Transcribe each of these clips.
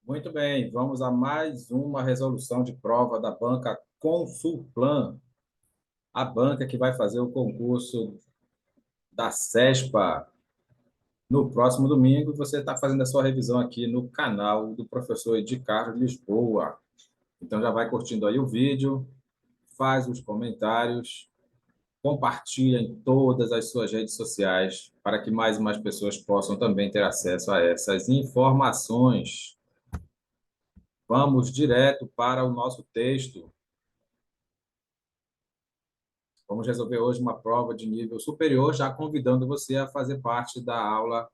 Muito bem, vamos a mais uma resolução de prova da banca Consulplan, a banca que vai fazer o concurso da CESPA no próximo domingo. Você está fazendo a sua revisão aqui no canal do professor Edi Carlos Lisboa. Então já vai curtindo aí o vídeo, faz os comentários, compartilha em todas as suas redes sociais para que mais e mais pessoas possam também ter acesso a essas informações. Vamos direto para o nosso texto. Vamos resolver hoje uma prova de nível superior, já convidando você a fazer parte da aula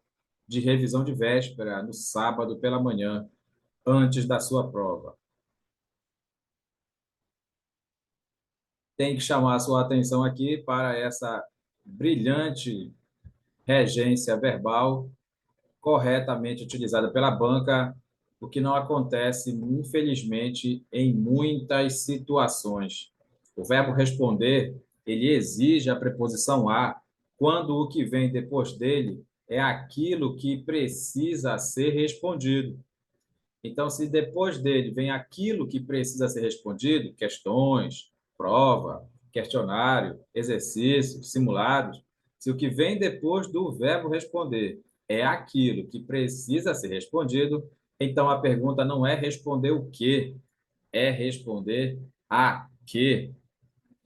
de revisão de véspera, no sábado pela manhã, antes da sua prova. Tem que chamar a sua atenção aqui para essa brilhante regência verbal corretamente utilizada pela banca, o que não acontece, infelizmente, em muitas situações. O verbo responder, ele exige a preposição a, quando o que vem depois dele é aquilo que precisa ser respondido. Então, se depois dele vem aquilo que precisa ser respondido, questões, prova, questionário, exercícios, simulados, se o que vem depois do verbo responder é aquilo que precisa ser respondido, então a pergunta não é responder o quê, é responder a quê.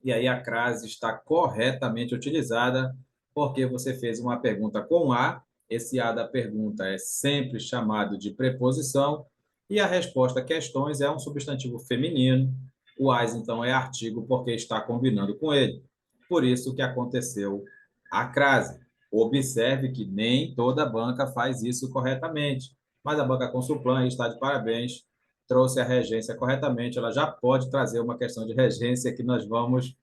E aí a crase está corretamente utilizada, porque você fez uma pergunta com a, esse a da pergunta é sempre chamado de preposição, e a resposta questões é um substantivo feminino, o as, então, é artigo porque está combinando com ele. Por isso que aconteceu a crase. Observe que nem toda banca faz isso corretamente, mas a banca Consulplan está de parabéns, trouxe a regência corretamente, ela já pode trazer uma questão de regência que nós vamos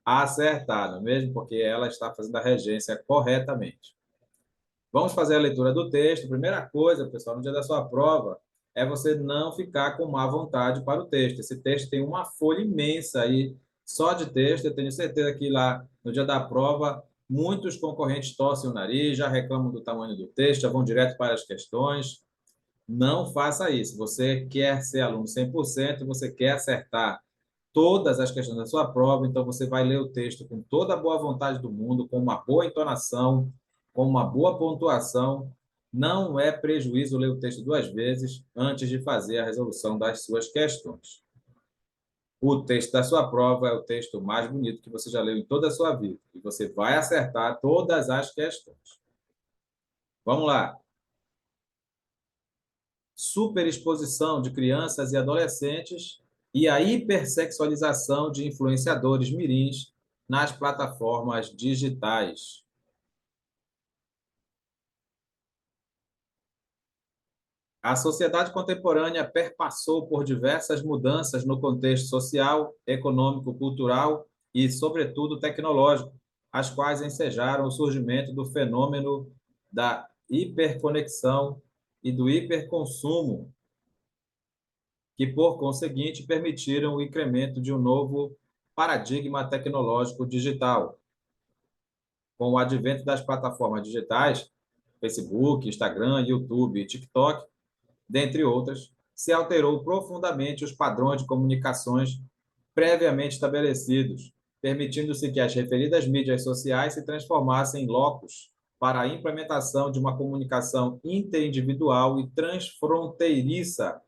acertar, não é mesmo? Porque ela está fazendo a regência corretamente. Vamos fazer a leitura do texto. Primeira coisa, pessoal, no dia da sua prova, é você não ficar com má vontade para o texto. Esse texto tem uma folha imensa aí, só de texto. Eu tenho certeza que lá, no dia da prova, muitos concorrentes torcem o nariz, já reclamam do tamanho do texto, já vão direto para as questões. Não faça isso. Você quer ser aluno 100%, você quer acertar todas as questões da sua prova, então você vai ler o texto com toda a boa vontade do mundo, com uma boa entonação, com uma boa pontuação. Não é prejuízo ler o texto duas vezes antes de fazer a resolução das suas questões. O texto da sua prova é o texto mais bonito que você já leu em toda a sua vida, e você vai acertar todas as questões. Vamos lá. Superexposição de crianças e adolescentes e a hipersexualização de influenciadores mirins nas plataformas digitais. A sociedade contemporânea perpassou por diversas mudanças no contexto social, econômico, cultural e, sobretudo, tecnológico, as quais ensejaram o surgimento do fenômeno da hiperconexão e do hiperconsumo, que, por conseguinte, permitiram o incremento de um novo paradigma tecnológico digital. Com o advento das plataformas digitais, Facebook, Instagram, YouTube e TikTok, dentre outras, se alterou profundamente os padrões de comunicações previamente estabelecidos, permitindo-se que as referidas mídias sociais se transformassem em locos para a implementação de uma comunicação interindividual e transfronteiriça,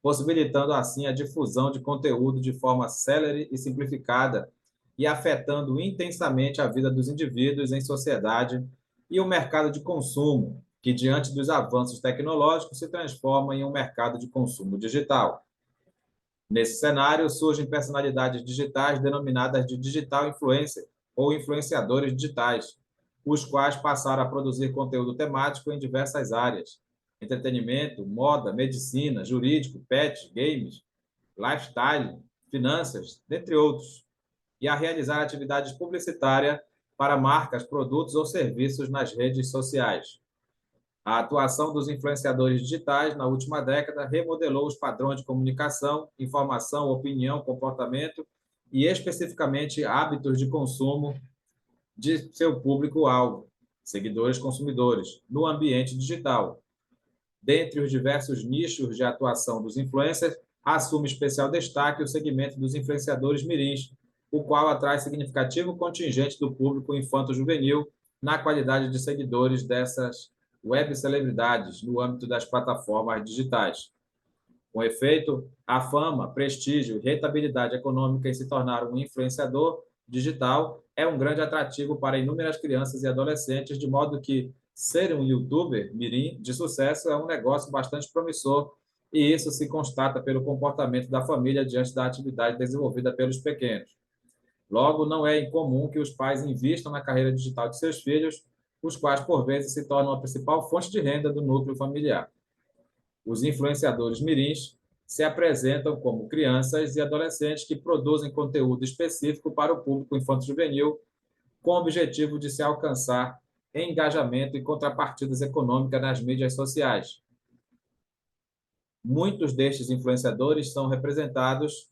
possibilitando assim a difusão de conteúdo de forma célere e simplificada e afetando intensamente a vida dos indivíduos em sociedade e o mercado de consumo, que, diante dos avanços tecnológicos, se transforma em um mercado de consumo digital. Nesse cenário, surgem personalidades digitais denominadas de digital influencer ou influenciadores digitais, os quais passaram a produzir conteúdo temático em diversas áreas: entretenimento, moda, medicina, jurídico, pets, games, lifestyle, finanças, dentre outros, e a realizar atividades publicitárias para marcas, produtos ou serviços nas redes sociais. A atuação dos influenciadores digitais na última década remodelou os padrões de comunicação, informação, opinião, comportamento e, especificamente, hábitos de consumo de seu público-alvo, seguidores consumidores, no ambiente digital. Dentre os diversos nichos de atuação dos influencers, assume especial destaque o segmento dos influenciadores mirins, o qual atrai significativo contingente do público infanto-juvenil na qualidade de seguidores dessas web celebridades no âmbito das plataformas digitais. Com efeito, a fama, prestígio e rentabilidade econômica em se tornar um influenciador digital é um grande atrativo para inúmeras crianças e adolescentes, de modo que ser um youtuber mirim de sucesso é um negócio bastante promissor, e isso se constata pelo comportamento da família diante da atividade desenvolvida pelos pequenos. Logo, não é incomum que os pais invistam na carreira digital de seus filhos, os quais, por vezes, se tornam a principal fonte de renda do núcleo familiar. Os influenciadores mirins se apresentam como crianças e adolescentes que produzem conteúdo específico para o público infanto-juvenil, com o objetivo de se alcançar engajamento e contrapartidas econômicas nas mídias sociais. Muitos destes influenciadores são representados,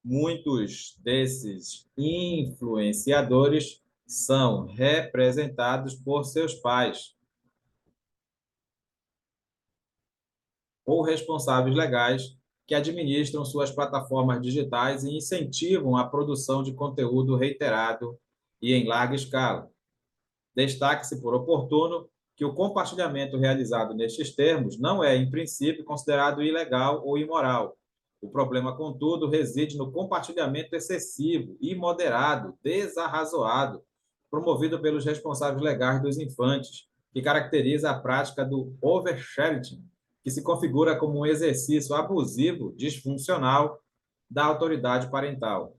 muitos desses influenciadores são representados por seus pais ou responsáveis legais que administram suas plataformas digitais e incentivam a produção de conteúdo reiterado e em larga escala. Destaque-se por oportuno que o compartilhamento realizado nestes termos não é, em princípio, considerado ilegal ou imoral. O problema, contudo, reside no compartilhamento excessivo, imoderado, desarrazoado, promovido pelos responsáveis legais dos infantes, que caracteriza a prática do oversharing, que se configura como um exercício abusivo, disfuncional da autoridade parental.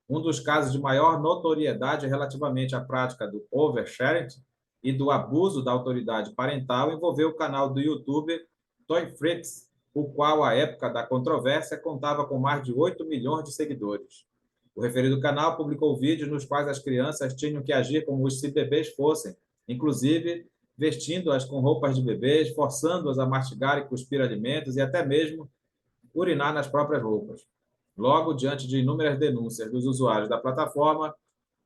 Um dos casos de maior notoriedade relativamente à prática do oversharing e do abuso da autoridade parental envolveu o canal do YouTube Toy Freaks, o qual, à época da controvérsia, contava com mais de 8 milhões de seguidores. O referido canal publicou vídeos nos quais as crianças tinham que agir como se bebês fossem, inclusive vestindo-as com roupas de bebês, forçando-as a mastigar e cuspir alimentos e até mesmo urinar nas próprias roupas. Logo, diante de inúmeras denúncias dos usuários da plataforma,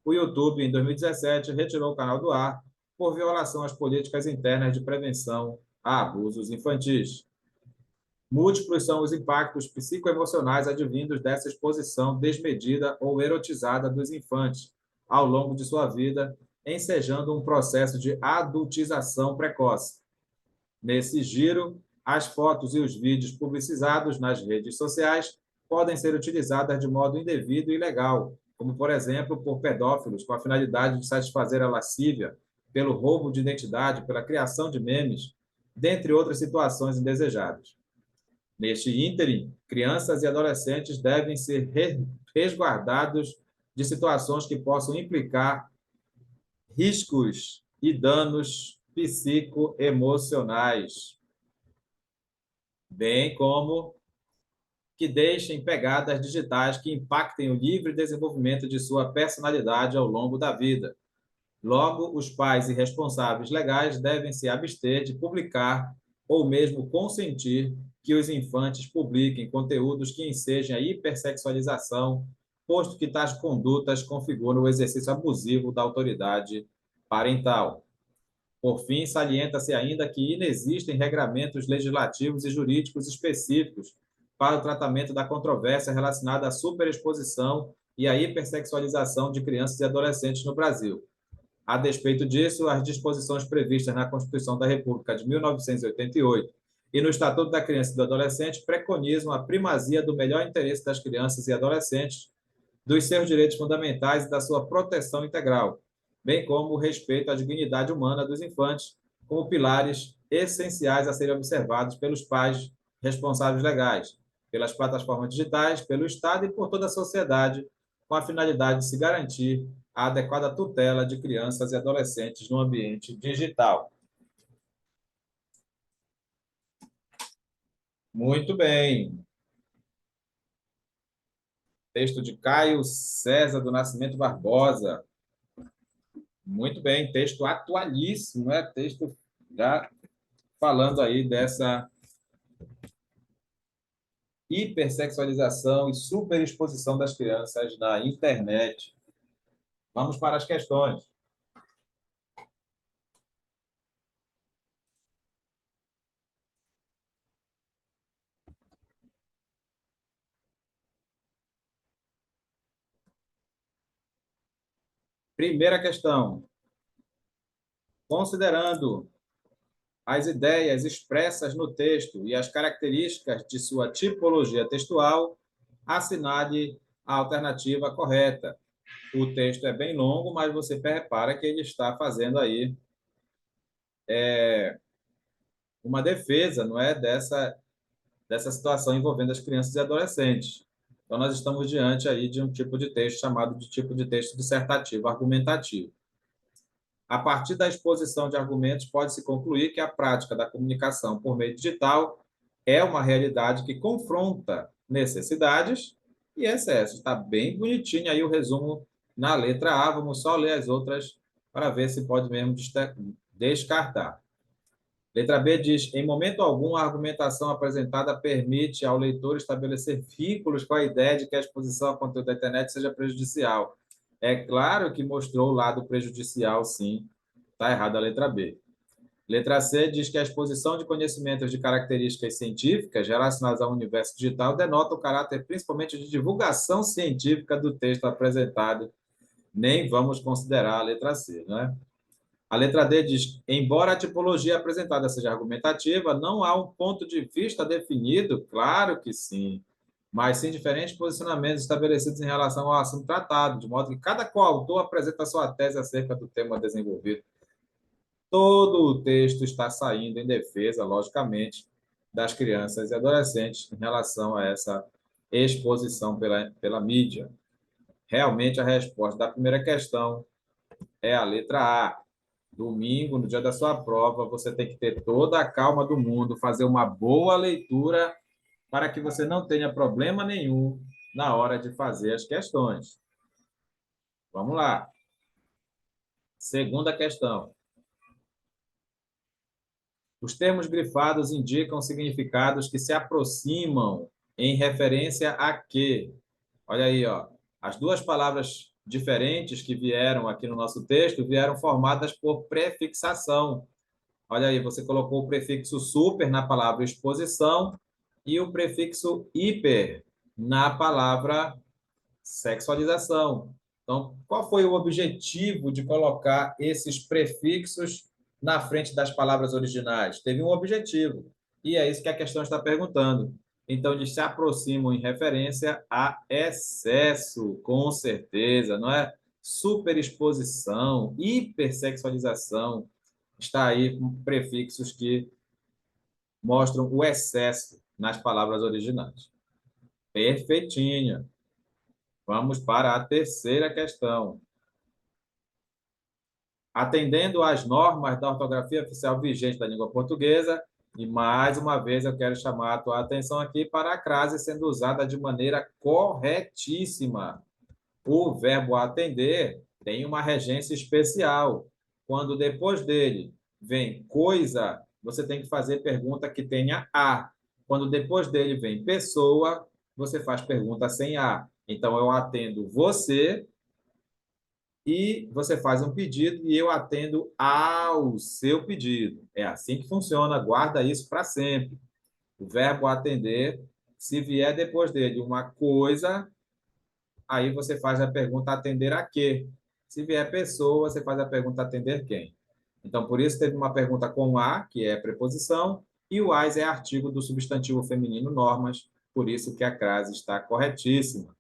o YouTube, em 2017, retirou o canal do ar por violação às políticas internas de prevenção a abusos infantis. Múltiplos são os impactos psicoemocionais advindos dessa exposição desmedida ou erotizada dos infantes ao longo de sua vida, ensejando um processo de adultização precoce. Nesse giro, as fotos e os vídeos publicizados nas redes sociais podem ser utilizadas de modo indevido e ilegal, como, por exemplo, por pedófilos, com a finalidade de satisfazer a lascívia, pelo roubo de identidade, pela criação de memes, dentre outras situações indesejadas. Neste ínterim, crianças e adolescentes devem ser resguardados de situações que possam implicar riscos e danos psicoemocionais, bem como que deixem pegadas digitais que impactem o livre desenvolvimento de sua personalidade ao longo da vida. Logo, os pais e responsáveis legais devem se abster de publicar ou mesmo consentir que os infantes publiquem conteúdos que ensejem a hipersexualização, posto que tais condutas configuram o exercício abusivo da autoridade parental. Por fim, salienta-se ainda que inexistem regramentos legislativos e jurídicos específicos para o tratamento da controvérsia relacionada à superexposição e à hipersexualização de crianças e adolescentes no Brasil. A despeito disso, as disposições previstas na Constituição da República de 1988 e no Estatuto da Criança e do Adolescente preconizam a primazia do melhor interesse das crianças e adolescentes, dos seus direitos fundamentais e da sua proteção integral, bem como o respeito à dignidade humana dos infantes, como pilares essenciais a serem observados pelos pais responsáveis legais, pelas plataformas digitais, pelo Estado e por toda a sociedade, com a finalidade de se garantir a adequada tutela de crianças e adolescentes no ambiente digital. Muito bem. Texto de Caio César do Nascimento Barbosa. Muito bem, texto atualíssimo, né? Texto já falando aí dessa hipersexualização e superexposição das crianças na internet. Vamos para as questões. Primeira questão. Considerando as ideias expressas no texto e as características de sua tipologia textual, assinale a alternativa correta. O texto é bem longo, mas você repara que ele está fazendo aí uma defesa, não é, dessa situação envolvendo as crianças e adolescentes. Então, nós estamos diante aí de um tipo de texto chamado de tipo de texto dissertativo, argumentativo. A partir da exposição de argumentos, pode-se concluir que a prática da comunicação por meio digital é uma realidade que confronta necessidades e excessos. Está bem bonitinho aí o resumo na letra A. Vamos só ler as outras para ver se pode mesmo descartar. Letra B diz: em momento algum, a argumentação apresentada permite ao leitor estabelecer vínculos com a ideia de que a exposição ao conteúdo da internet seja prejudicial. É claro que mostrou o lado prejudicial, sim. Está errada a letra B. Letra C diz que a exposição de conhecimentos de características científicas relacionadas ao universo digital denota o caráter principalmente de divulgação científica do texto apresentado. Nem vamos considerar a letra C, né? A letra D diz: embora a tipologia apresentada seja argumentativa, não há um ponto de vista definido? Claro que sim, mas sim diferentes posicionamentos estabelecidos em relação ao assunto tratado, de modo que cada coautor apresenta sua tese acerca do tema desenvolvido. Todo o texto está saindo em defesa, logicamente, das crianças e adolescentes em relação a essa exposição pela mídia. Realmente, a resposta da primeira questão é a letra A. Domingo, no dia da sua prova, você tem que ter toda a calma do mundo, fazer uma boa leitura para que você não tenha problema nenhum na hora de fazer as questões. Vamos lá. Segunda questão. Os termos grifados indicam significados que se aproximam em referência a quê? Olha aí, ó. As duas palavras diferentes que vieram aqui no nosso texto vieram formadas por prefixação. Olha aí, você colocou o prefixo super na palavra exposição e o prefixo hiper na palavra sexualização. Então, qual foi o objetivo de colocar esses prefixos na frente das palavras originais? Teve um objetivo, e é isso que a questão está perguntando. Então, eles se aproximam em referência a excesso, com certeza, não é? Superexposição, hipersexualização, está aí com prefixos que mostram o excesso nas palavras originais. Perfeitinho. Vamos para a terceira questão. Atendendo às normas da ortografia oficial vigente da língua portuguesa, e mais uma vez eu quero chamar a tua atenção aqui para a crase sendo usada de maneira corretíssima. O verbo atender tem uma regência especial. Quando depois dele vem coisa, você tem que fazer pergunta que tenha a. Quando depois dele vem pessoa, você faz pergunta sem a. Então, eu atendo você e você faz um pedido e eu atendo ao seu pedido. É assim que funciona, guarda isso para sempre. O verbo atender, se vier depois dele uma coisa, aí você faz a pergunta atender a quê? Se vier pessoa, você faz a pergunta atender quem? Então, por isso teve uma pergunta com a, que é preposição, e o as é artigo do substantivo feminino normas, por isso que a crase está corretíssima.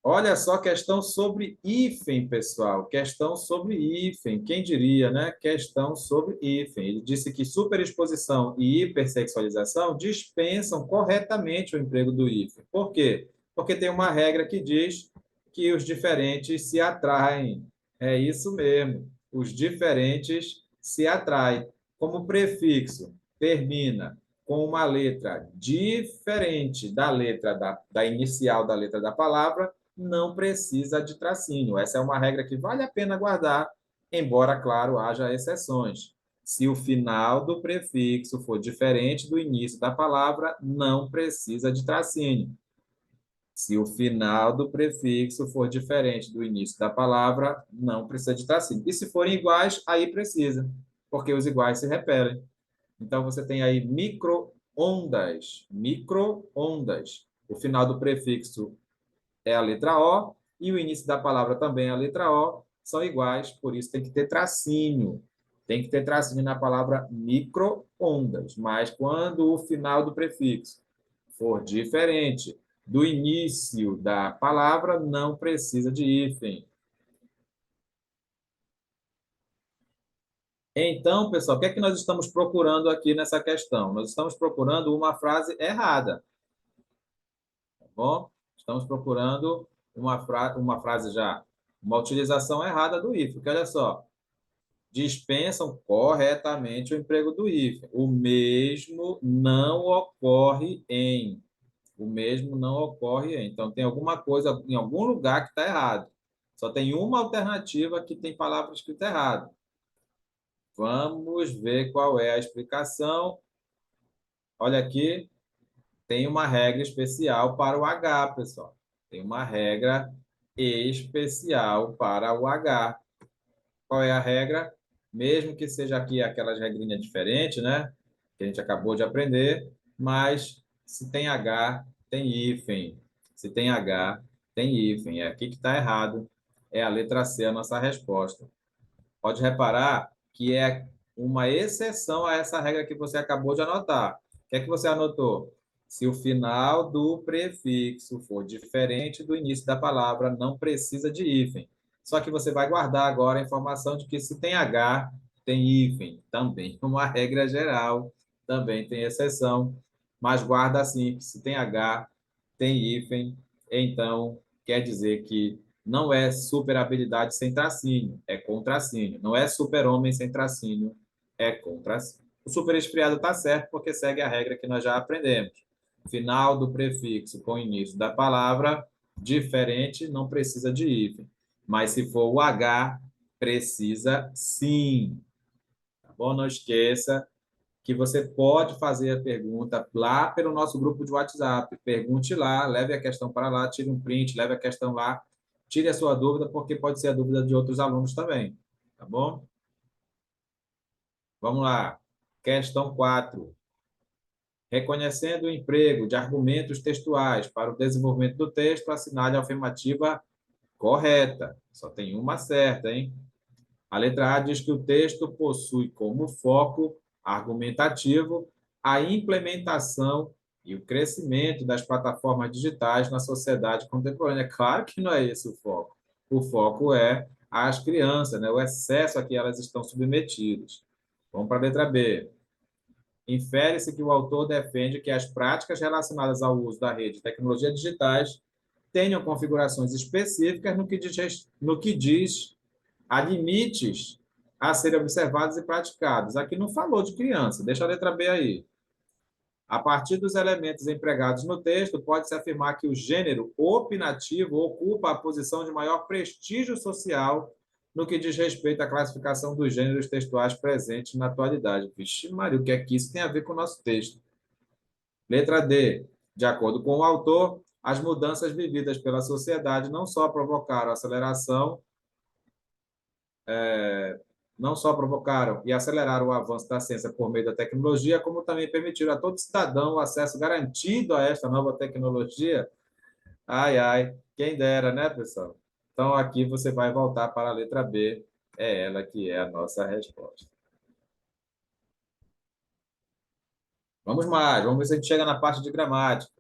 Olha só, questão sobre hífen, pessoal. Questão sobre hífen. Quem diria, né? Questão sobre hífen. Ele disse que superexposição e hipersexualização dispensam corretamente o emprego do hífen. Por quê? Porque tem uma regra que diz que os diferentes se atraem. É isso mesmo. Os diferentes se atraem. Como o prefixo termina com uma letra diferente da letra da inicial da letra da palavra, não precisa de tracinho. Essa é uma regra que vale a pena guardar, embora, claro, haja exceções. Se o final do prefixo for diferente do início da palavra, não precisa de tracinho. Se o final do prefixo for diferente do início da palavra, não precisa de tracinho. E se forem iguais, aí precisa, porque os iguais se repelem. Então, você tem aí micro-ondas. Micro-ondas. O final do prefixo é a letra O, e o início da palavra também é a letra O, são iguais, por isso tem que ter tracinho. Tem que ter tracinho na palavra micro-ondas, mas quando o final do prefixo for diferente do início da palavra, não precisa de hífen. Então, pessoal, o que é que nós estamos procurando aqui nessa questão? Nós estamos procurando uma frase errada, tá bom? Estamos procurando uma frase já, uma utilização errada do hífen, porque olha só, dispensam corretamente o emprego do hífen. O mesmo não ocorre em. O mesmo não ocorre em. Então, tem alguma coisa em algum lugar que está errado. Só tem uma alternativa que tem palavra escrita errado. Vamos ver qual é a explicação. Olha aqui, tem uma regra especial para o H, pessoal. Tem uma regra especial para o H. Qual é a regra? Mesmo que seja aqui aquelas regrinhas diferentes, né? Que a gente acabou de aprender, mas se tem H, tem hífen. Se tem H, tem hífen. É aqui que está errado. É a letra C a nossa resposta. Pode reparar que é uma exceção a essa regra que você acabou de anotar. O que é que você anotou? Se o final do prefixo for diferente do início da palavra, não precisa de hífen. Só que você vai guardar agora a informação de que se tem H, tem hífen. Também uma regra geral, também tem exceção, mas guarda assim, que se tem H, tem hífen, então quer dizer que não é super habilidade sem tracinho, é com tracinho. Não é super-homem sem tracinho, é com tracinho. O super esfriado está certo porque segue a regra que nós já aprendemos. Final do prefixo com o início da palavra, diferente, não precisa de hífen. Mas se for o H, precisa sim. Tá bom? Não esqueça que você pode fazer a pergunta lá pelo nosso grupo de WhatsApp. Pergunte lá, leve a questão para lá, tire um print, leve a questão lá, tire a sua dúvida, porque pode ser a dúvida de outros alunos também. Tá bom? Vamos lá. Questão 4. Reconhecendo o emprego de argumentos textuais para o desenvolvimento do texto, assinale a afirmativa correta. Só tem uma certa, hein? A letra A diz que o texto possui como foco argumentativo a implementação e o crescimento das plataformas digitais na sociedade contemporânea. Claro que não é esse o foco. O foco é as crianças, né? O excesso a que elas estão submetidas. Vamos para a letra B. Infere-se que o autor defende que as práticas relacionadas ao uso da rede de tecnologias digitais tenham configurações específicas no que diz a limites a serem observados e praticados. Aqui não falou de criança, deixa a letra B aí. A partir dos elementos empregados no texto, pode-se afirmar que o gênero opinativo ocupa a posição de maior prestígio social no que diz respeito à classificação dos gêneros textuais presentes na atualidade. Vixe, Maria, o que é que isso tem a ver com o nosso texto? Letra D. De acordo com o autor, as mudanças vividas pela sociedade não só provocaram e aceleraram o avanço da ciência por meio da tecnologia, como também permitiram a todo cidadão o acesso garantido a esta nova tecnologia. Ai, ai, quem dera, né, pessoal? Então, aqui você vai voltar para a letra B, é ela que é a nossa resposta. Vamos mais, vamos ver se a gente chega na parte de gramática.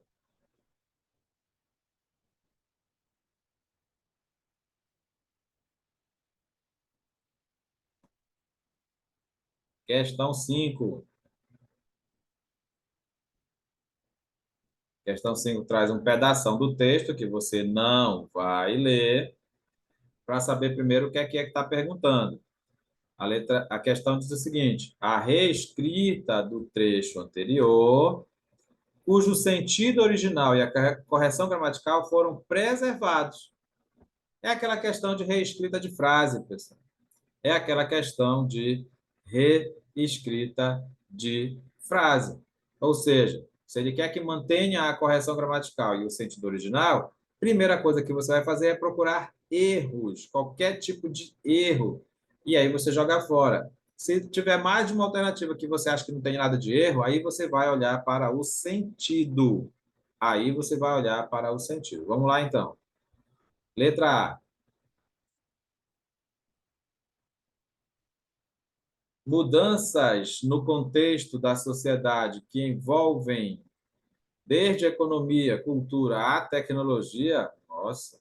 Questão 5. Questão 5 traz um pedação do texto que você não vai ler para saber primeiro o que é que está perguntando. A questão diz o seguinte: a reescrita do trecho anterior, cujo sentido original e a correção gramatical foram preservados. É aquela questão de reescrita de frase, pessoal. É aquela questão de reescrita de frase. Ou seja, se ele quer que mantenha a correção gramatical e o sentido original, primeira coisa que você vai fazer é procurar erros, qualquer tipo de erro, e aí você joga fora. Se tiver mais de uma alternativa que você acha que não tem nada de erro, aí você vai olhar para o sentido. Aí você vai olhar para o sentido. Vamos lá, então. Letra A. Mudanças no contexto da sociedade que envolvem desde a economia, cultura à tecnologia. Nossa,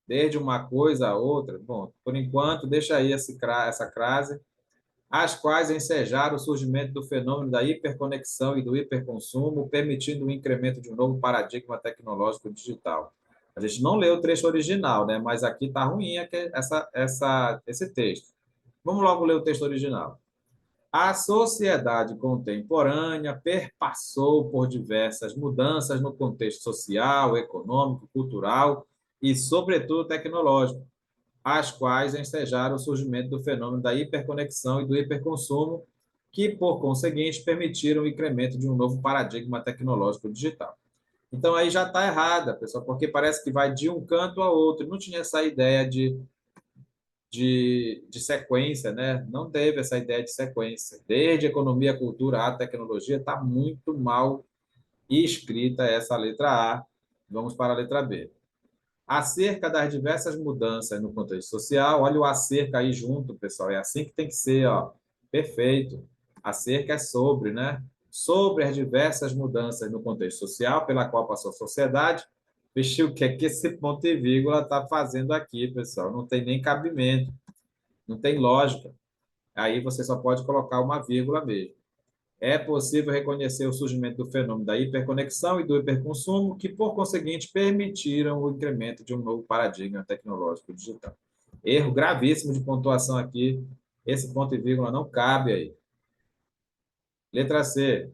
desde uma coisa a outra. Bom, por enquanto, deixa aí essa crase, as quais ensejaram o surgimento do fenômeno da hiperconexão e do hiperconsumo, permitindo o incremento de um novo paradigma tecnológico digital. A gente não leu o trecho original, né? Mas aqui está ruim esse texto. Vamos logo ler o texto original. A sociedade contemporânea perpassou por diversas mudanças no contexto social, econômico, cultural e, sobretudo, tecnológico, as quais ensejaram o surgimento do fenômeno da hiperconexão e do hiperconsumo, que, por conseguinte, permitiram o incremento de um novo paradigma tecnológico digital. Então, aí já está errada, pessoal, porque parece que vai de um canto a outro. Não tinha essa ideia de sequência, né? Não teve essa ideia de sequência. Desde economia, cultura, a tecnologia, está muito mal escrita essa letra A. Vamos para a letra B. Acerca das diversas mudanças no contexto social, olha o acerca aí junto, pessoal, é assim que tem que ser, ó. Perfeito. Acerca é sobre, né? Sobre as diversas mudanças no contexto social pela qual passou a sociedade. Vixe, o que é que esse ponto e vírgula está fazendo aqui, pessoal? Não tem nem cabimento, não tem lógica. Aí você só pode colocar uma vírgula mesmo. É possível reconhecer o surgimento do fenômeno da hiperconexão e do hiperconsumo, que, por conseguinte, permitiram o incremento de um novo paradigma tecnológico digital. Erro gravíssimo de pontuação aqui. Esse ponto e vírgula não cabe aí. Letra C.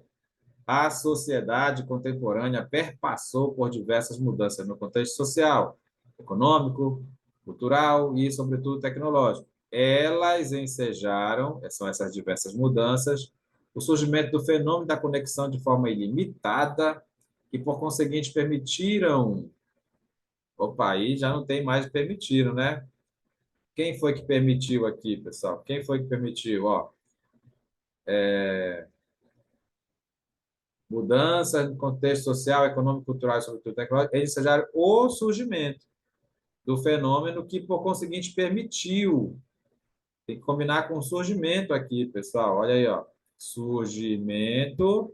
A sociedade contemporânea perpassou por diversas mudanças no contexto social, econômico, cultural e, sobretudo, tecnológico. Elas ensejaram, são essas diversas mudanças, o surgimento do fenômeno da conexão de forma ilimitada e, por conseguinte, permitiram. Opa, aí já não tem mais permitiram, né? Quem foi que permitiu aqui, pessoal? Quem foi que permitiu? Ó, mudanças no contexto social, econômico, cultural e, sobretudo, tecnológico, eles ensejaram o surgimento do fenômeno que, por conseguinte, permitiu. Tem que combinar com surgimento aqui, pessoal. Olha aí, ó. Surgimento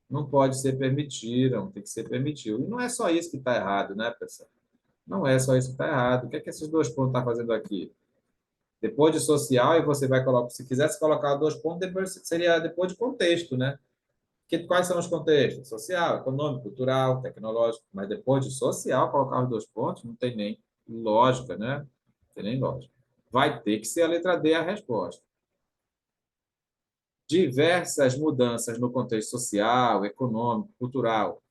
não pode ser permitiram, tem que ser permitiu. E não é só isso que está errado, né, pessoal? Não é só isso que está errado. O que é que esses dois pontos estão fazendo aqui? Depois de social, e você vai colocar, se quisesse colocar dois pontos, depois seria depois de contexto, né? Quais são os contextos? Social, econômico, cultural, tecnológico. Mas depois de social, colocar os dois pontos, não tem nem lógica, né? Não tem nem lógica. Vai ter que ser a letra D a resposta. Diversas mudanças no contexto social, econômico, cultural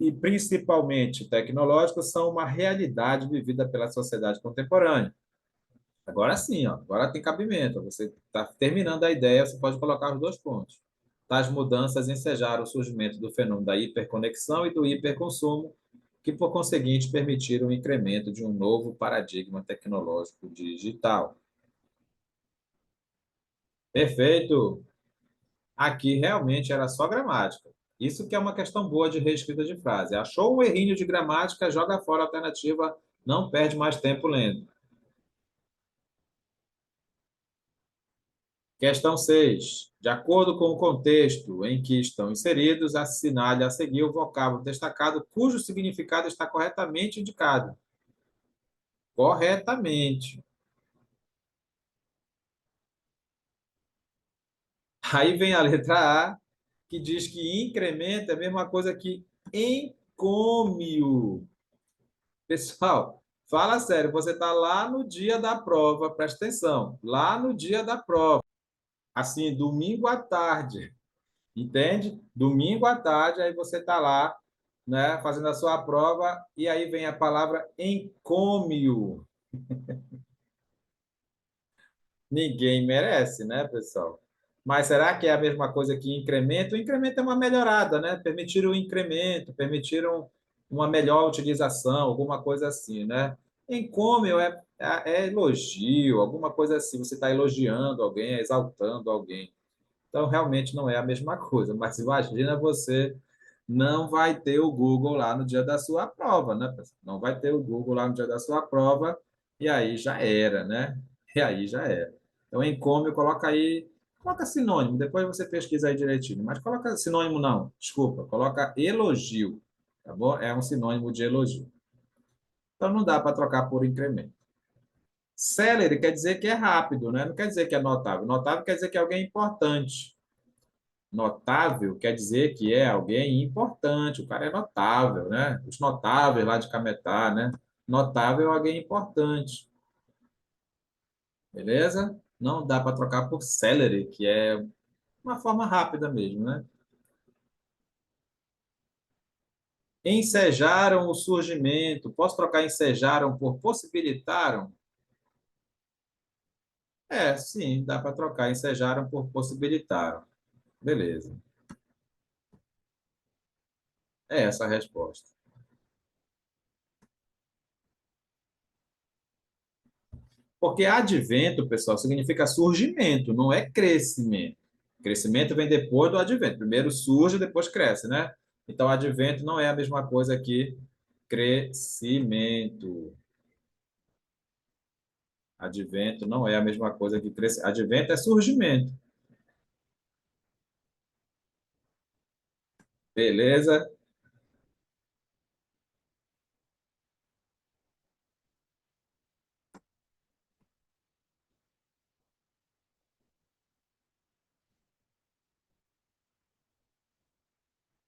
e principalmente tecnológico são uma realidade vivida pela sociedade contemporânea. Agora sim, ó, agora tem cabimento. Você está terminando a ideia, você pode colocar os dois pontos. Tais mudanças ensejaram o surgimento do fenômeno da hiperconexão e do hiperconsumo, que, por conseguinte, permitiram o incremento de um novo paradigma tecnológico digital. Perfeito! Aqui realmente era só gramática. Isso que é uma questão boa de reescrita de frase. Achou um errinho de gramática, joga fora a alternativa, não perde mais tempo lendo. Questão 6. De acordo com o contexto em que estão inseridos, assinale a seguir o vocábulo destacado cujo significado está corretamente indicado. Corretamente. Aí vem a letra A, que diz que incremento é a mesma coisa que encômio. Pessoal, fala sério, você está lá no dia da prova, presta atenção, lá no dia da prova, assim, domingo à tarde. Entende? Domingo à tarde, aí você está lá, né, fazendo a sua prova, e aí vem a palavra encômio. Ninguém merece, né, pessoal? Mas será que é a mesma coisa que incremento? O incremento é uma melhorada, né? Permitir o incremento, permitir uma melhor utilização, alguma coisa assim, né? Encômio é elogio, alguma coisa assim. Você está elogiando alguém, exaltando alguém. Então, realmente não é a mesma coisa. Mas imagina você não vai ter o Google lá no dia da sua prova, né, pessoal? Não vai ter o Google lá no dia da sua prova, e aí já era, né? E aí já era. Então, encômio, coloca aí, coloca sinônimo, depois você pesquisa aí direitinho, mas coloca sinônimo não, desculpa, coloca elogio, tá bom? É um sinônimo de elogio. Então, não dá para trocar por incremento. Célere quer dizer que é rápido, né? Não quer dizer que é notável. Notável quer dizer que é alguém importante. Notável quer dizer que é alguém importante, o cara é notável, né? Os notáveis lá de Cametá, né? Notável é alguém importante, beleza? Não dá para trocar por celery, que é uma forma rápida mesmo, né? Ensejaram o surgimento. Posso trocar ensejaram por possibilitaram? É, sim, dá para trocar ensejaram por possibilitaram. Beleza. É essa a resposta. Porque advento, pessoal, significa surgimento, não é crescimento. Crescimento vem depois do advento. Primeiro surge, depois cresce, né? Então, advento não é a mesma coisa que crescimento. Advento não é a mesma coisa que crescimento. Advento é surgimento. Beleza?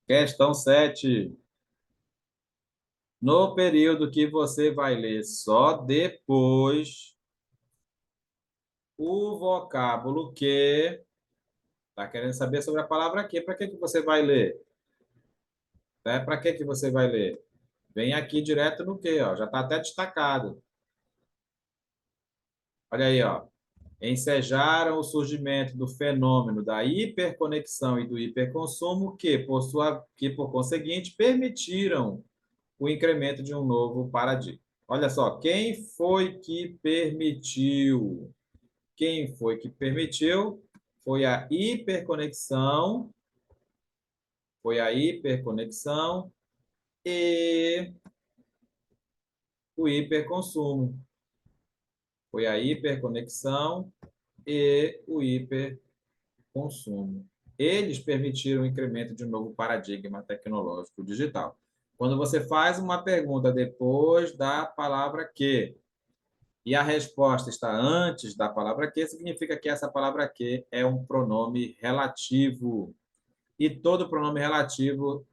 Questão 7. No período que você vai ler só depois o vocábulo que. Está querendo saber sobre a palavra que? Para que você vai ler? Né? Para que você vai ler? Vem aqui direto no que, ó, já está até destacado. Olha aí, ó. Ensejaram o surgimento do fenômeno da hiperconexão e do hiperconsumo que, por conseguinte, permitiram o incremento de um novo paradigma. Olha só, quem foi que permitiu? Quem foi que permitiu? Foi a hiperconexão, foi a hiperconexão e o hiperconsumo. Foi a hiperconexão e o hiperconsumo. Eles permitiram o incremento de um novo paradigma tecnológico digital. Quando você faz uma pergunta depois da palavra que e a resposta está antes da palavra que, significa que essa palavra que é um pronome relativo. E todo pronome relativo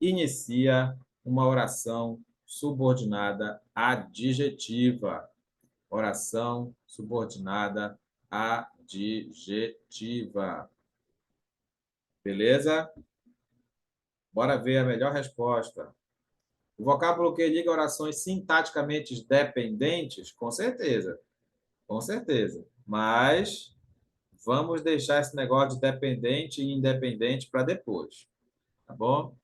inicia uma oração subordinada adjetiva. Oração subordinada adjetiva. Beleza? Bora ver a melhor resposta. O vocábulo que liga orações sintaticamente dependentes? Com certeza, com certeza. Mas vamos deixar esse negócio de dependente e independente para depois, tá bom?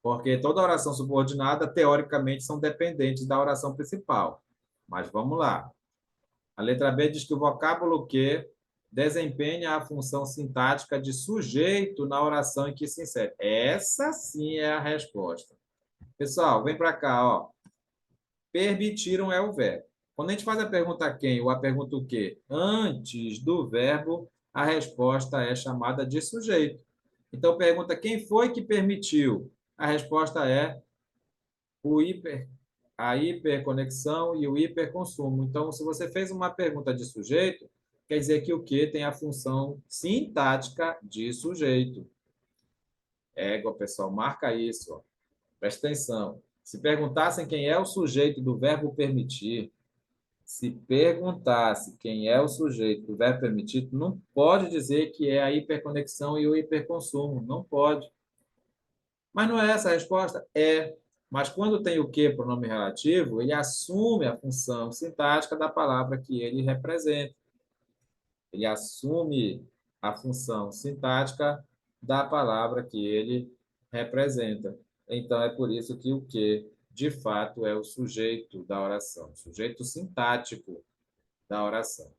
Porque toda oração subordinada, teoricamente, são dependentes da oração principal. Mas vamos lá. A letra B diz que o vocábulo que desempenha a função sintática de sujeito na oração em que se insere. Essa sim é a resposta. Pessoal, vem para cá, ó. Permitiram é o verbo. Quando a gente faz a pergunta quem ou a pergunta o quê, antes do verbo, a resposta é chamada de sujeito. Então, pergunta quem foi que permitiu? A resposta é o hiper, a hiperconexão e o hiperconsumo. Então, se você fez uma pergunta de sujeito, quer dizer que o que tem a função sintática de sujeito. Égua, pessoal, marca isso. Ó. Presta atenção. Se perguntassem quem é o sujeito do verbo permitir, se perguntasse quem é o sujeito do verbo permitir, não pode dizer que é a hiperconexão e o hiperconsumo. Não pode. Mas não é essa a resposta? É. Mas quando tem o que pronome relativo, ele assume a função sintática da palavra que ele representa. Ele assume a função sintática da palavra que ele representa. Então, é por isso que o que, de fato, é o sujeito da oração, o sujeito sintático da oração.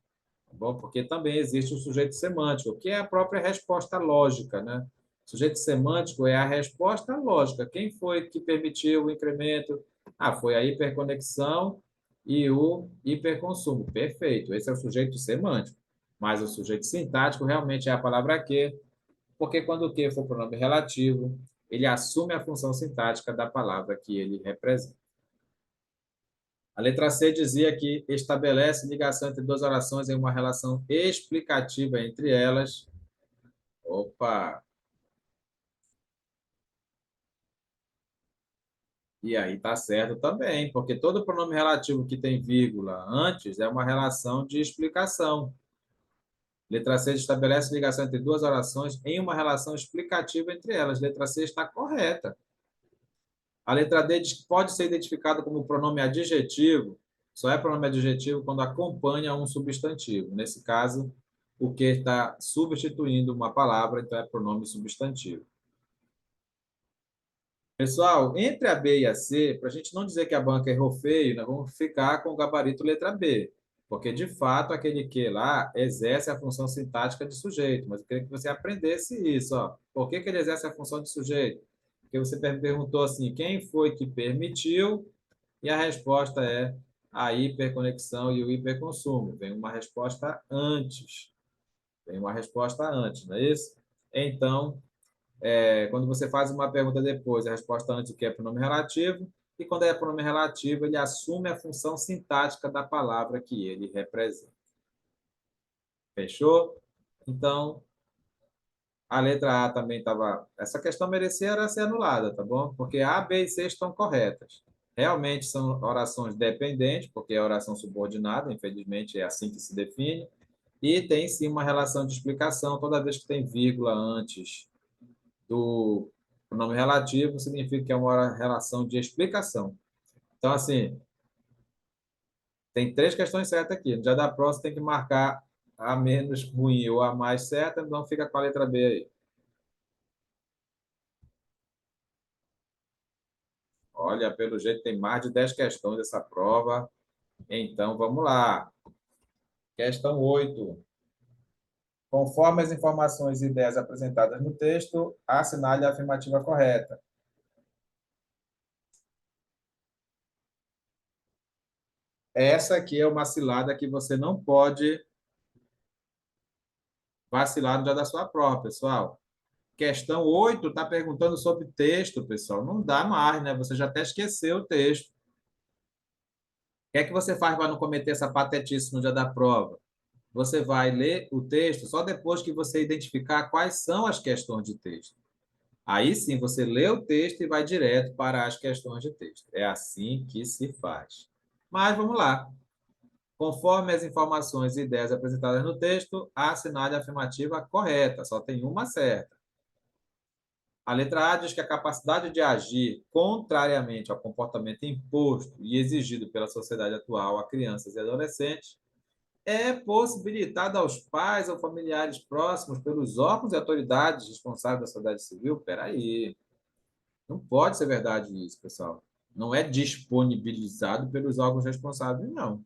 Tá bom? Porque também existe o sujeito semântico, que é a própria resposta lógica, né? Sujeito semântico é a resposta lógica. Quem foi que permitiu o incremento? Ah, foi a hiperconexão e o hiperconsumo. Perfeito. Esse é o sujeito semântico. Mas o sujeito sintático realmente é a palavra que, porque quando o que for pronome relativo, ele assume a função sintática da palavra que ele representa. A letra C dizia que estabelece ligação entre duas orações em uma relação explicativa entre elas. Opa! E aí está certo também, porque todo pronome relativo que tem vírgula antes é uma relação de explicação. Letra C estabelece ligação entre duas orações em uma relação explicativa entre elas. Letra C está correta. A letra D diz que pode ser identificado como pronome adjetivo, só é pronome adjetivo quando acompanha um substantivo. Nesse caso, o que está substituindo uma palavra, então é pronome substantivo. Pessoal, entre a B e a C, para a gente não dizer que a banca errou feio, nós vamos ficar com o gabarito letra B, porque de fato aquele que lá exerce a função sintática de sujeito, mas eu queria que você aprendesse isso, ó. Por que ele exerce a função de sujeito? Porque você perguntou assim, quem foi que permitiu? E a resposta é a hiperconexão e o hiperconsumo. Vem uma resposta antes. Vem uma resposta antes, não é isso? Então, quando você faz uma pergunta depois, a resposta antes que é pronome relativo, e quando é pronome relativo, ele assume a função sintática da palavra que ele representa. Fechou? Então, a letra A também estava. Essa questão merecia ser anulada, tá bom? Porque A, B e C estão corretas. Realmente são orações dependentes, porque é oração subordinada, infelizmente é assim que se define, e tem sim uma relação de explicação toda vez que tem vírgula antes do pronome relativo, significa que é uma relação de explicação. Então, assim, tem três questões certas aqui. No dia da prova, você tem que marcar a menos ruim ou a mais certa, então fica com a letra B aí. Olha, pelo jeito tem mais de 10 questões dessa prova. Então, vamos lá. Questão 8. Conforme as informações e ideias apresentadas no texto, assinale a afirmativa correta. Essa aqui é uma cilada que você não pode vacilar no dia da sua prova, pessoal. Questão 8 está perguntando sobre texto, pessoal. Não dá mais, né? Você já até esqueceu o texto. O que é que você faz para não cometer essa patetice no dia da prova? Você vai ler o texto só depois que você identificar quais são as questões de texto. Aí sim, você lê o texto e vai direto para as questões de texto. É assim que se faz. Mas vamos lá. Conforme as informações e ideias apresentadas no texto, assinale a afirmativa correta. Só tem uma certa. A letra A diz que a capacidade de agir contrariamente ao comportamento imposto e exigido pela sociedade atual a crianças e adolescentes é possibilitada aos pais ou familiares próximos pelos órgãos e autoridades responsáveis da sociedade civil. Peraí, não pode ser verdade isso, pessoal. Não é disponibilizado pelos órgãos responsáveis, não.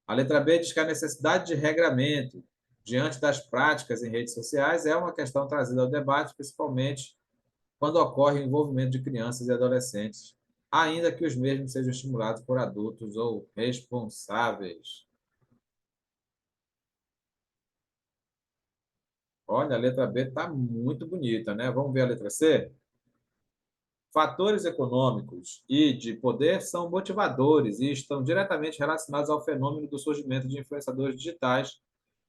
A letra B diz que a necessidade de regramento diante das práticas em redes sociais é uma questão trazida ao debate, principalmente quando ocorre o envolvimento de crianças e adolescentes, ainda que os mesmos sejam estimulados por adultos ou responsáveis. Olha, a letra B está muito bonita, né? Vamos ver a letra C? Fatores econômicos e de poder são motivadores e estão diretamente relacionados ao fenômeno do surgimento de influenciadores digitais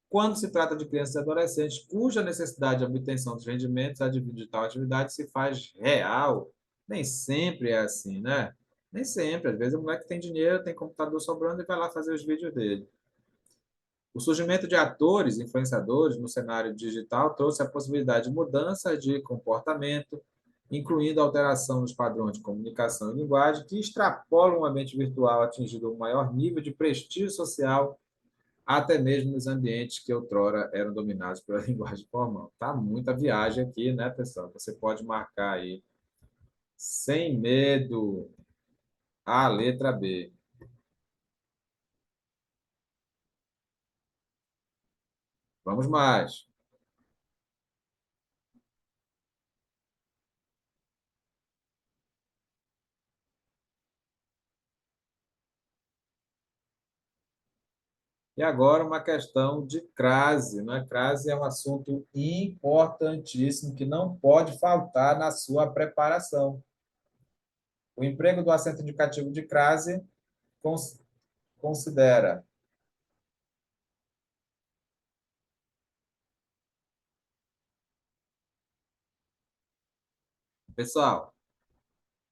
quando se trata de crianças e adolescentes cuja necessidade de obtenção dos rendimentos advindos de tal atividade se faz real. Nem sempre é assim, né? Nem sempre. Às vezes o moleque tem dinheiro, tem computador sobrando e vai lá fazer os vídeos dele. O surgimento de atores, influenciadores no cenário digital trouxe a possibilidade de mudança de comportamento, incluindo alteração nos padrões de comunicação e linguagem, que extrapolam o ambiente virtual, atingindo um maior nível de prestígio social, até mesmo nos ambientes que outrora eram dominados pela linguagem formal. Tá muita viagem aqui, né, pessoal? Você pode marcar aí, sem medo, a letra B. Vamos mais. E agora uma questão de crase, né? Crase é um assunto importantíssimo que não pode faltar na sua preparação. O emprego do acento indicativo de crase considera. Pessoal,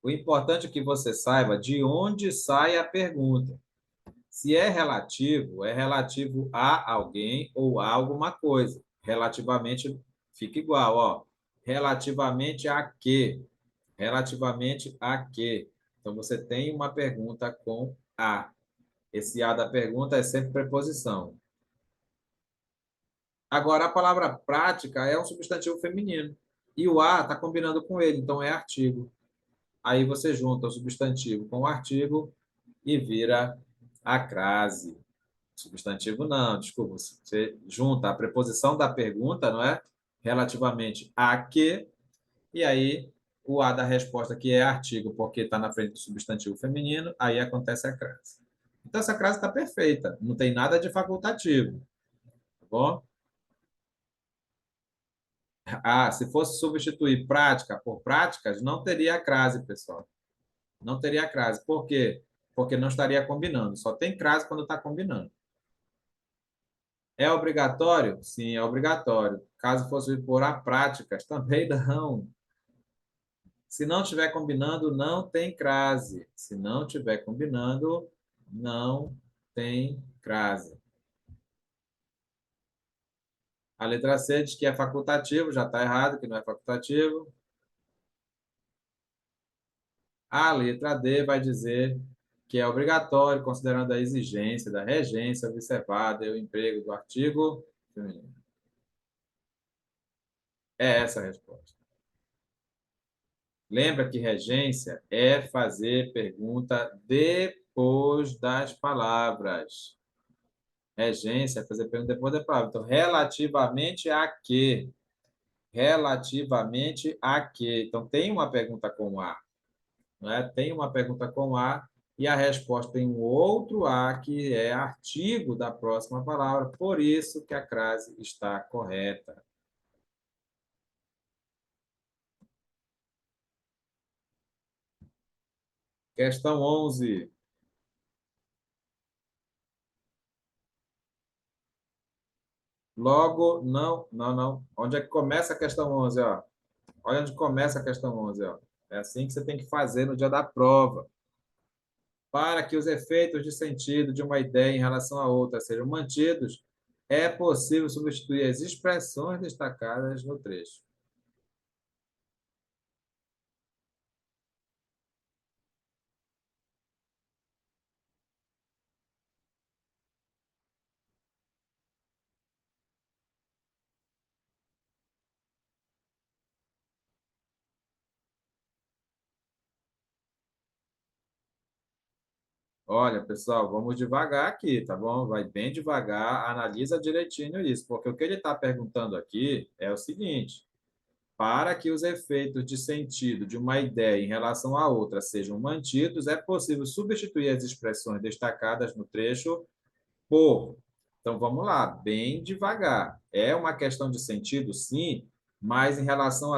o importante é que você saiba de onde sai a pergunta. Se é relativo a alguém ou a alguma coisa. Relativamente fica igual, ó. Relativamente a quê? Relativamente a quê? Então você tem uma pergunta com a. Esse a da pergunta é sempre preposição. Agora, a palavra prática é um substantivo feminino. E o a está combinando com ele, então é artigo. Aí você junta o substantivo com o artigo e vira a crase. Substantivo não, desculpa. Você junta a preposição da pergunta, não é? Relativamente a que, e aí o a da resposta, que é artigo, porque está na frente do substantivo feminino, aí acontece a crase. Então, essa crase está perfeita, não tem nada de facultativo, tá bom? Ah, se fosse substituir prática por práticas, não teria a crase, pessoal. Não teria a crase. Por quê? Porque não estaria combinando. Só tem crase quando está combinando. É obrigatório? Sim, é obrigatório. Caso fosse por a práticas, também não. Se não estiver combinando, não tem crase. Se não estiver combinando, não tem crase. A letra C diz que é facultativo, já está errado, que não é facultativo. A letra D vai dizer que é obrigatório, considerando a exigência da regência observada e o emprego do artigo feminino. É essa a resposta. Lembra que regência é fazer pergunta depois das palavras. Regência é fazer pergunta depois das palavras. Então, relativamente a quê? Relativamente a quê? Então, tem uma pergunta com a, não é? Tem uma pergunta com a e a resposta tem um outro a, que é artigo da próxima palavra. Por isso que a crase está correta. Questão 11. Logo, não, não, não. Onde é que começa a questão 11, ó? Olha onde começa a questão 11, ó. É assim que você tem que fazer no dia da prova. Para que os efeitos de sentido de uma ideia em relação à outra sejam mantidos, é possível substituir as expressões destacadas no trecho. Olha, pessoal, vamos devagar aqui, tá bom? Vai bem devagar, analisa direitinho isso, porque o que ele está perguntando aqui é o seguinte: para que os efeitos de sentido de uma ideia em relação à outra sejam mantidos, é possível substituir as expressões destacadas no trecho por. Então vamos lá, bem devagar. É uma questão de sentido, sim, mas em relação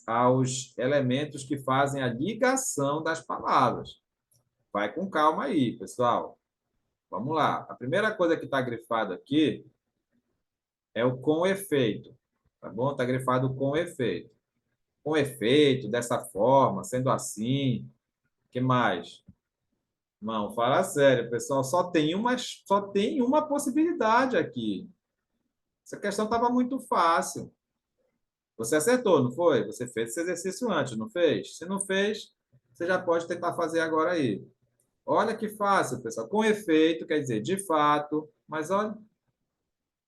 aos elementos que fazem a ligação das palavras. Vai com calma aí, pessoal. Vamos lá. A primeira coisa que está grifado aqui é o com efeito. Tá bom? Está grifado com efeito. Com efeito, dessa forma, sendo assim. O que mais? Não, fala sério, pessoal. Só tem uma possibilidade aqui. Essa questão estava muito fácil. Você acertou, não foi? Você fez esse exercício antes, não fez? Se não fez, você já pode tentar fazer agora aí. Olha que fácil, pessoal. Com efeito, quer dizer de fato, mas olha.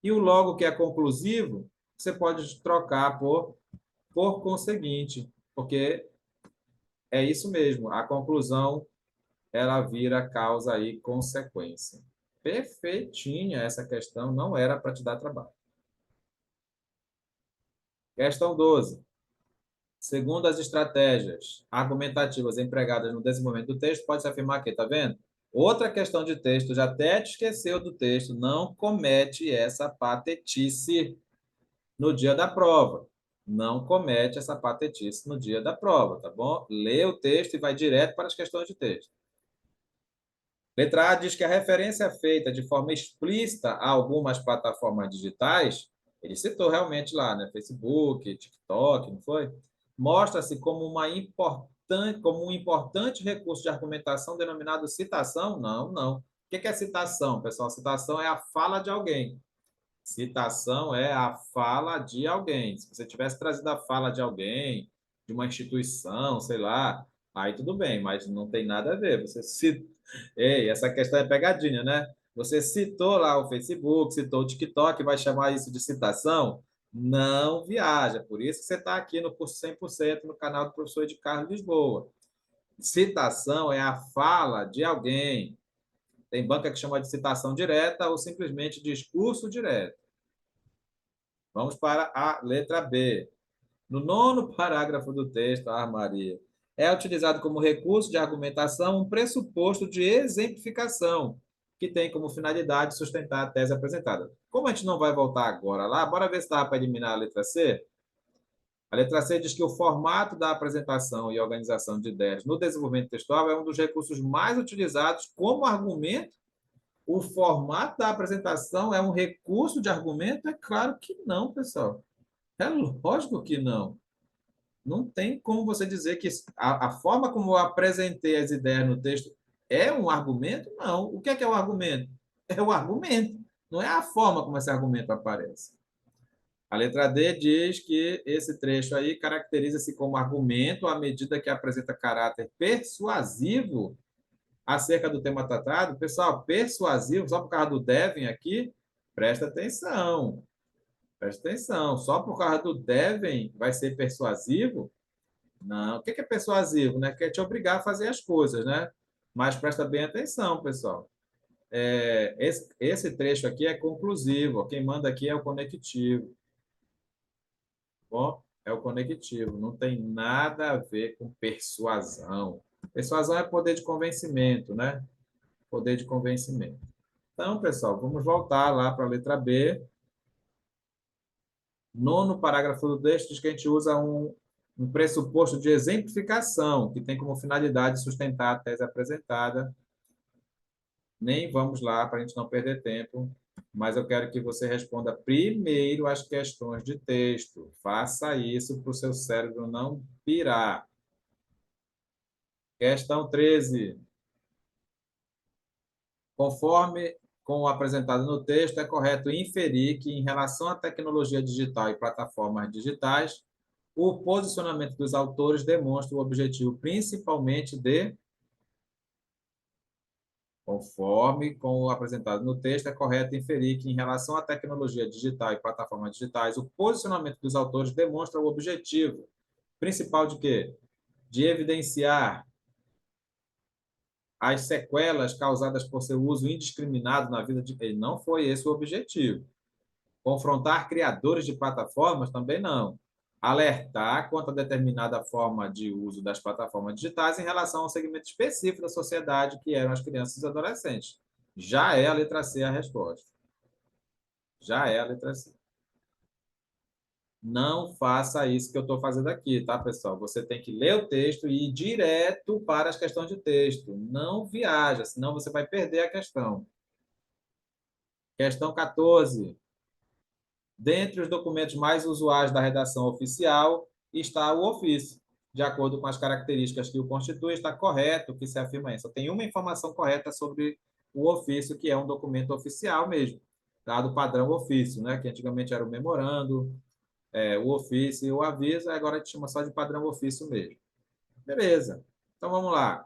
E o logo que é conclusivo, você pode trocar por conseguinte, porque é isso mesmo. A conclusão, ela vira causa e consequência. Perfeitinha essa questão, não era para te dar trabalho. Questão 12. Segundo as estratégias argumentativas empregadas no desenvolvimento do texto, pode-se afirmar que, tá vendo? Outra questão de texto, já até te esqueceu do texto, não comete essa patetice no dia da prova. Não comete essa patetice no dia da prova, tá bom? Lê o texto e vai direto para as questões de texto. Letra A diz que a referência é feita de forma explícita a algumas plataformas digitais, ele citou realmente lá, né? Facebook, TikTok, não foi? Mostra-se como um importante recurso de argumentação denominado citação? Não, não. O que é citação, pessoal? Citação é a fala de alguém. Citação é a fala de alguém. Se você tivesse trazido a fala de alguém, de uma instituição, sei lá, aí tudo bem, mas não tem nada a ver. Você cita... Ei, essa questão é pegadinha, né? Você citou lá o Facebook, citou o TikTok, vai chamar isso de citação? Não viaja. Por isso que você está aqui no curso 100% no canal do professor de Carlos Lisboa. Citação é a fala de alguém. Tem banca que chama de citação direta ou simplesmente discurso direto. Vamos para a letra B. No nono parágrafo do texto, Maria, é utilizado como recurso de argumentação um pressuposto de exemplificação, que tem como finalidade sustentar a tese apresentada. Como a gente não vai voltar agora lá, bora ver se dá para eliminar a letra C? A letra C diz que o formato da apresentação e organização de ideias no desenvolvimento textual é um dos recursos mais utilizados como argumento. O formato da apresentação é um recurso de argumento? É claro que não, pessoal. É lógico que não. Não tem como você dizer que a forma como eu apresentei as ideias no texto é um argumento? Não. O que é o argumento? É o argumento. Não é a forma como esse argumento aparece. A letra D diz que esse trecho aí caracteriza-se como argumento à medida que apresenta caráter persuasivo acerca do tema tratado. Pessoal, persuasivo, só por causa do devem aqui, presta atenção. Presta atenção. Só por causa do devem vai ser persuasivo? Não. O que é persuasivo, né? Quer te obrigar a fazer as coisas, né? Mas presta bem atenção, pessoal. Esse trecho aqui é conclusivo. Quem manda aqui é o conectivo. Bom, é o conectivo. Não tem nada a ver com persuasão. Persuasão é poder de convencimento, né? Poder de convencimento. Então, pessoal, vamos voltar lá para a letra B. Nono parágrafo do texto diz que a gente usa um pressuposto de exemplificação, que tem como finalidade sustentar a tese apresentada. Nem vamos lá para a gente não perder tempo, mas eu quero que você responda primeiro as questões de texto. Faça isso para o seu cérebro não pirar. Questão 13. Conforme com o apresentado no texto, é correto inferir que, em relação à tecnologia digital e plataformas digitais, o posicionamento dos autores demonstra o objetivo principalmente de, conforme com o apresentado no texto, é correto inferir que, em relação à tecnologia digital e plataformas digitais, o posicionamento dos autores demonstra o objetivo principal de quê? De evidenciar as sequelas causadas por seu uso indiscriminado na vida de... Não foi esse o objetivo. Confrontar criadores de plataformas também não. Alertar quanto a determinada forma de uso das plataformas digitais em relação a um segmento específico da sociedade, que eram as crianças e os adolescentes. Já é a letra C a resposta. Já é a letra C. Não faça isso que eu estou fazendo aqui, tá, pessoal? Você tem que ler o texto e ir direto para as questões de texto. Não viaja, senão você vai perder a questão. Questão 14. Dentre os documentos mais usuais da redação oficial está o ofício. De acordo com as características que o constituem, está correto que se afirma isso. Só tem uma informação correta sobre o ofício, que é um documento oficial mesmo, dado padrão ofício, né? Que antigamente era o memorando, o ofício e o aviso, agora a gente chama só de padrão ofício mesmo. Beleza. Então vamos lá.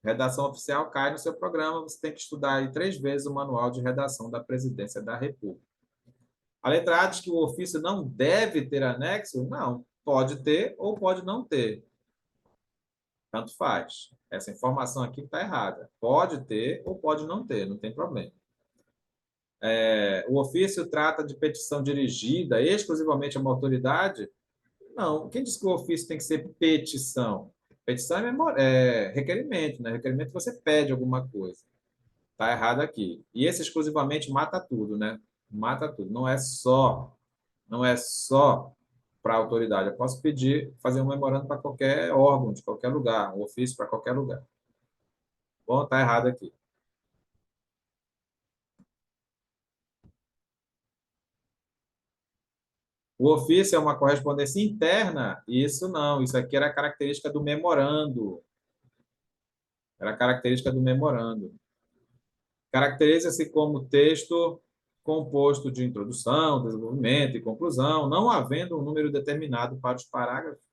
Redação oficial cai no seu programa, você tem que estudar aí 3 vezes o manual de redação da Presidência da República. A letra A diz que o ofício não deve ter anexo? Não. Pode ter ou pode não ter. Tanto faz. Essa informação aqui está errada. Pode ter ou pode não ter, não tem problema. O ofício trata de petição dirigida exclusivamente a uma autoridade? Não. Quem diz que o ofício tem que ser petição? Petição é requerimento, né? Requerimento você pede alguma coisa. Está errado aqui. E esse exclusivamente mata tudo, né? Mata tudo. Não é só para a autoridade. Eu posso pedir, fazer um memorando para qualquer órgão, de qualquer lugar, um ofício para qualquer lugar. Bom, está errado aqui. O ofício é uma correspondência interna? Isso não. Isso aqui era característica do memorando. Era característica do memorando. Caracteriza-se como texto composto de introdução, desenvolvimento e conclusão, não havendo um número determinado para os parágrafos.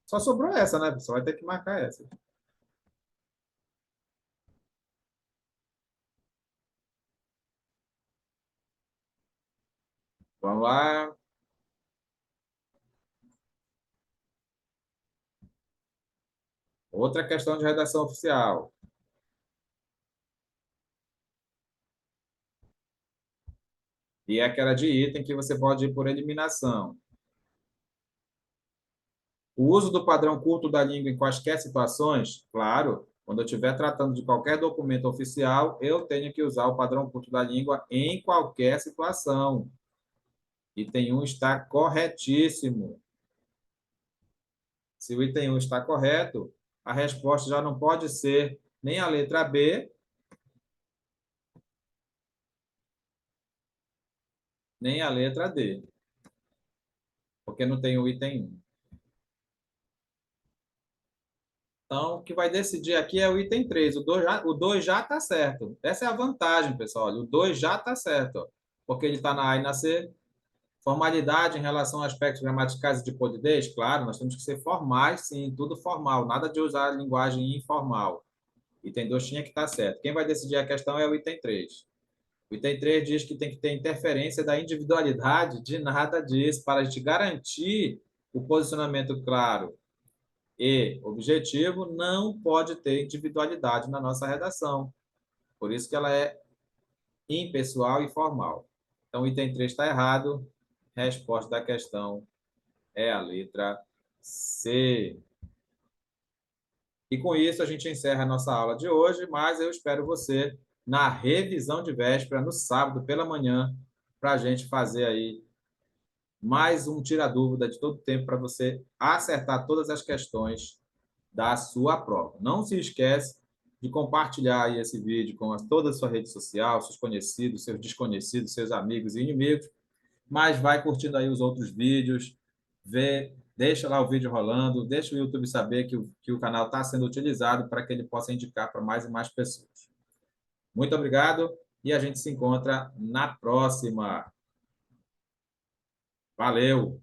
Só sobrou essa, né? Você vai ter que marcar essa. Vamos lá. Outra questão de redação oficial. E é aquela de item que você pode ir por eliminação. O uso do padrão culto da língua em quaisquer situações, claro, quando eu estiver tratando de qualquer documento oficial, eu tenho que usar o padrão culto da língua em qualquer situação. Item 1 está corretíssimo. Se o item 1 está correto, a resposta já não pode ser nem a letra B, nem a letra D, porque não tem o item 1. Então, o que vai decidir aqui é o item 3. O dois já está certo. Essa é a vantagem, pessoal. Olha, o 2 já está certo, ó, porque ele está na A e na C. Formalidade em relação a aspectos gramaticais e de polidez, claro, nós temos que ser formais, sim, tudo formal, nada de usar linguagem informal. Item 2 tinha que estar certo. Quem vai decidir a questão é o item 3. O item 3 diz que tem que ter interferência da individualidade, de nada disso, para a gente garantir o posicionamento claro e objetivo, não pode ter individualidade na nossa redação. Por isso que ela é impessoal e formal. Então, o item 3 está errado. Resposta da questão é a letra C. E com isso a gente encerra a nossa aula de hoje, mas eu espero você na revisão de véspera, no sábado pela manhã, para a gente fazer aí mais um tira-dúvida de todo o tempo para você acertar todas as questões da sua prova. Não se esquece de compartilhar aí esse vídeo com toda a sua rede social, seus conhecidos, seus desconhecidos, seus amigos e inimigos, mas vai curtindo aí os outros vídeos, vê, deixa lá o vídeo rolando, deixa o YouTube saber que o canal está sendo utilizado para que ele possa indicar para mais e mais pessoas. Muito obrigado e a gente se encontra na próxima. Valeu!